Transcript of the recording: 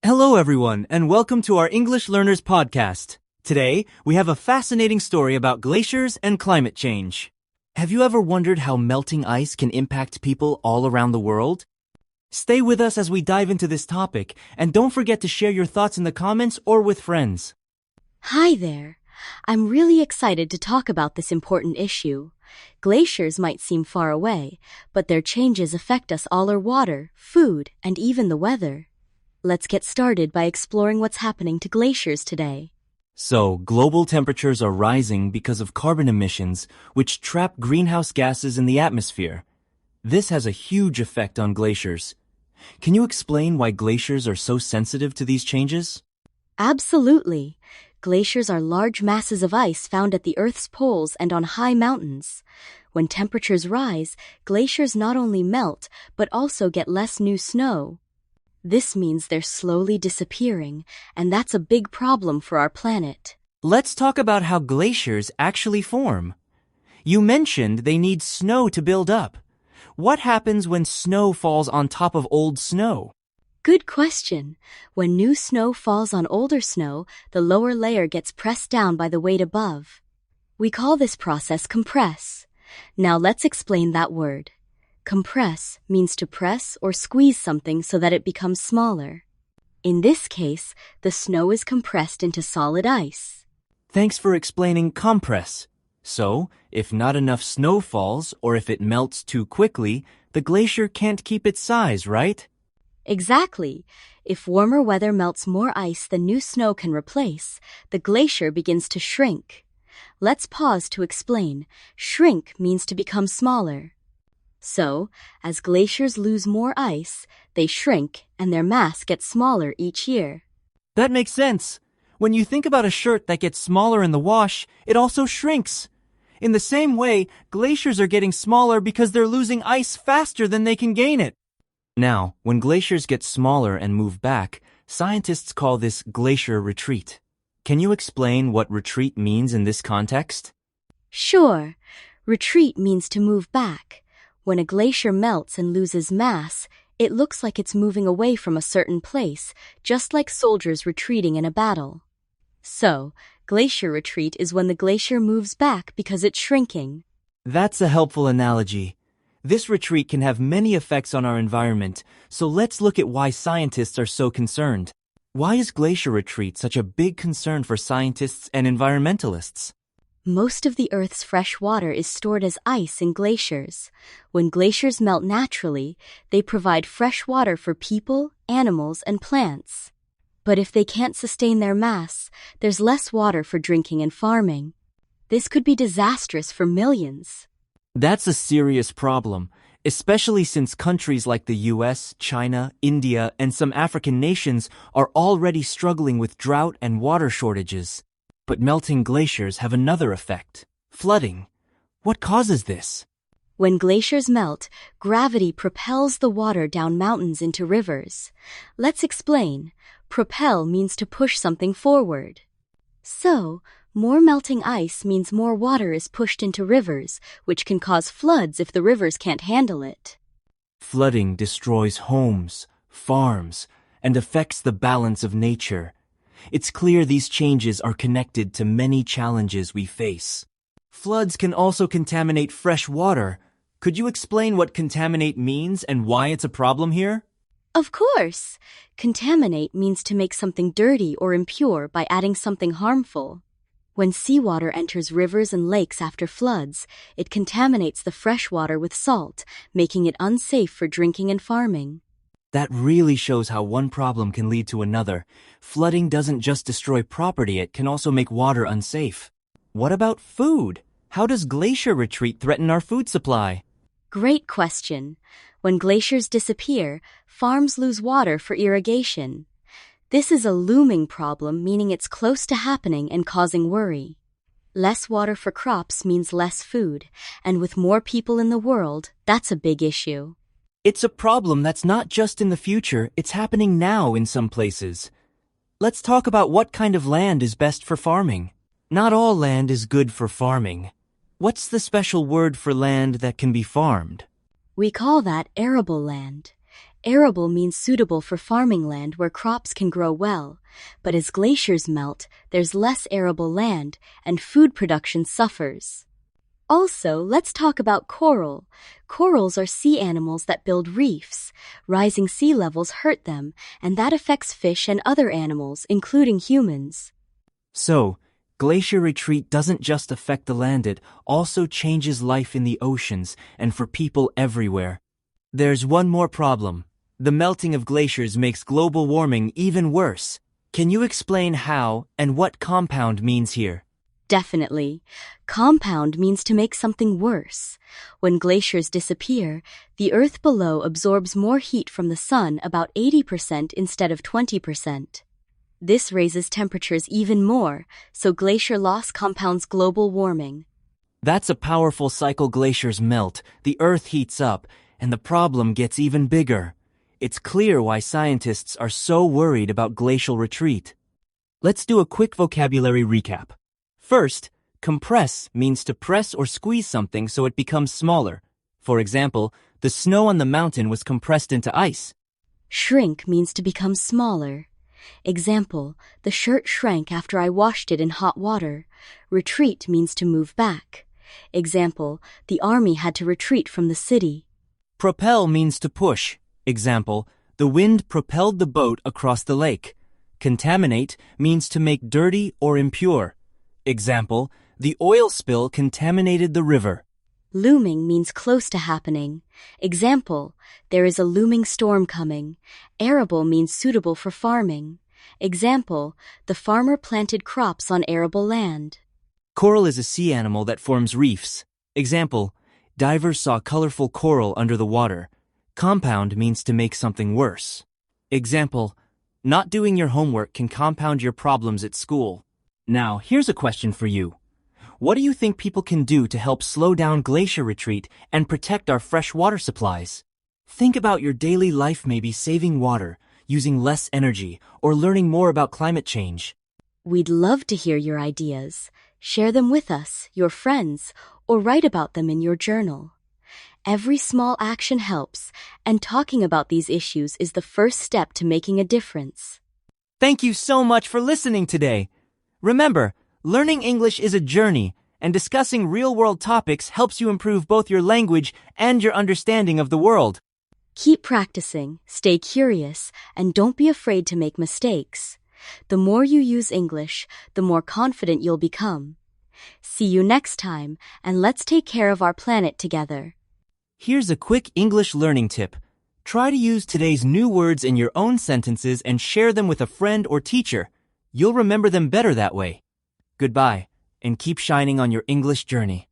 Hello, everyone, and welcome to our English Learners podcast. Today, we have a fascinating story about glaciers and climate change. Have you ever wondered how melting ice can impact people all around the world? Stay with us as we dive into this topic, and don't forget to share your thoughts in the comments or with friends. Hi there. I'm really excited to talk about this important issue. Glaciers might seem far away, but their changes affect us all: our water, food, and even the weather. Let's get started by exploring what's happening to glaciers today. So, global temperatures are rising because of carbon emissions, which trap greenhouse gases in the atmosphere. This has a huge effect on glaciers. Can you explain why glaciers are so sensitive to these changes? Absolutely. Glaciers are large masses of ice found at the Earth's poles and on high mountains. When temperatures rise, glaciers not only melt, but also get less new snow. This means they're slowly disappearing, and that's a big problem for our planet. Let's talk about how glaciers actually form. You mentioned they need snow to build up. What happens when snow falls on top of old snow? Good question. When new snow falls on older snow, the lower layer gets pressed down by the weight above. We call this process compress. Now let's explain that word. Compress means to press or squeeze something so that it becomes smaller. In this case, the snow is compressed into solid ice. Thanks for explaining compress. So, if not enough snow falls or if it melts too quickly, the glacier can't keep its size, right? Exactly. If warmer weather melts more ice than new snow can replace, the glacier begins to shrink. Let's pause to explain. Shrink means to become smaller. So, as glaciers lose more ice, they shrink and their mass gets smaller each year. That makes sense. When you think about a shirt that gets smaller in the wash, it also shrinks. In the same way, glaciers are getting smaller because they're losing ice faster than they can gain it. Now, when glaciers get smaller and move back, scientists call this glacier retreat. Can you explain what retreat means in this context? Sure. Retreat means to move back. When a glacier melts and loses mass, it looks like it's moving away from a certain place, just like soldiers retreating in a battle. So, glacier retreat is when the glacier moves back because it's shrinking. That's a helpful analogy. This retreat can have many effects on our environment, so let's look at why scientists are so concerned. Why is glacier retreat such a big concern for scientists and environmentalists? Most of the Earth's fresh water is stored as ice in glaciers. When glaciers melt naturally, they provide fresh water for people, animals, and plants. But if they can't sustain their mass, there's less water for drinking and farming. This could be disastrous for millions. That's a serious problem, especially since countries like the US, China, India, and some African nations are already struggling with drought and water shortages. But melting glaciers have another effect: flooding. What causes this? When glaciers melt, gravity propels the water down mountains into rivers. Let's explain. Propel means to push something forward. So, more melting ice means more water is pushed into rivers, which can cause floods if the rivers can't handle it. Flooding destroys homes, farms, and affects the balance of nature. It's clear these changes are connected to many challenges we face. Floods can also contaminate fresh water. Could you explain what contaminate means and why it's a problem here? Of course! Contaminate means to make something dirty or impure by adding something harmful. When seawater enters rivers and lakes after floods, it contaminates the fresh water with salt, making it unsafe for drinking and farming. That really shows how one problem can lead to another. Flooding doesn't just destroy property, it can also make water unsafe. What about food? How does glacier retreat threaten our food supply? Great question. When glaciers disappear, farms lose water for irrigation. This is a looming problem, meaning it's close to happening and causing worry. Less water for crops means less food, and with more people in the world, that's a big issue. It's a problem that's not just in the future, it's happening now in some places. Let's talk about what kind of land is best for farming. Not all land is good for farming. What's the special word for land that can be farmed? We call that arable land. Arable means suitable for farming land where crops can grow well, but as glaciers melt, there's less arable land and food production suffers. Also, let's talk about coral. Corals are sea animals that build reefs. Rising sea levels hurt them, and that affects fish and other animals, including humans. So, glacier retreat doesn't just affect the land, it also changes life in the oceans and for people everywhere. There's one more problem. The melting of glaciers makes global warming even worse. Can you explain how and what compound means here? Definitely. Compound means to make something worse. When glaciers disappear, the earth below absorbs more heat from the sun, about 80% instead of 20%. This raises temperatures even more, so glacier loss compounds global warming. That's a powerful cycle. Glaciers melt, the earth heats up, and the problem gets even bigger. It's clear why scientists are so worried about glacial retreat. Let's do a quick vocabulary recap. First, compress means to press or squeeze something so it becomes smaller. For example, the snow on the mountain was compressed into ice. Shrink means to become smaller. Example, the shirt shrank after I washed it in hot water. Retreat means to move back. Example, the army had to retreat from the city. Propel means to push. Example, the wind propelled the boat across the lake. Contaminate means to make dirty or impure. Example, the oil spill contaminated the river. Looming means close to happening. Example, there is a looming storm coming. Arable means suitable for farming. Example, the farmer planted crops on arable land. Coral is a sea animal that forms reefs. Example, divers saw colorful coral under the water. Compound means to make something worse. Example, not doing your homework can compound your problems at school. Now, here's a question for you. What do you think people can do to help slow down glacier retreat and protect our fresh water supplies? Think about your daily life, maybe saving water, using less energy, or learning more about climate change. We'd love to hear your ideas. Share them with us, your friends, or write about them in your journal. Every small action helps, and talking about these issues is the first step to making a difference. Thank you so much for listening today. Remember, learning English is a journey, and discussing real-world topics helps you improve both your language and your understanding of the world. Keep practicing, stay curious, and don't be afraid to make mistakes. The more you use English, the more confident you'll become. See you next time, and let's take care of our planet together. Here's a quick English learning tip. Try to use today's new words in your own sentences and share them with a friend or teacher. You'll remember them better that way. Goodbye, and keep shining on your English journey.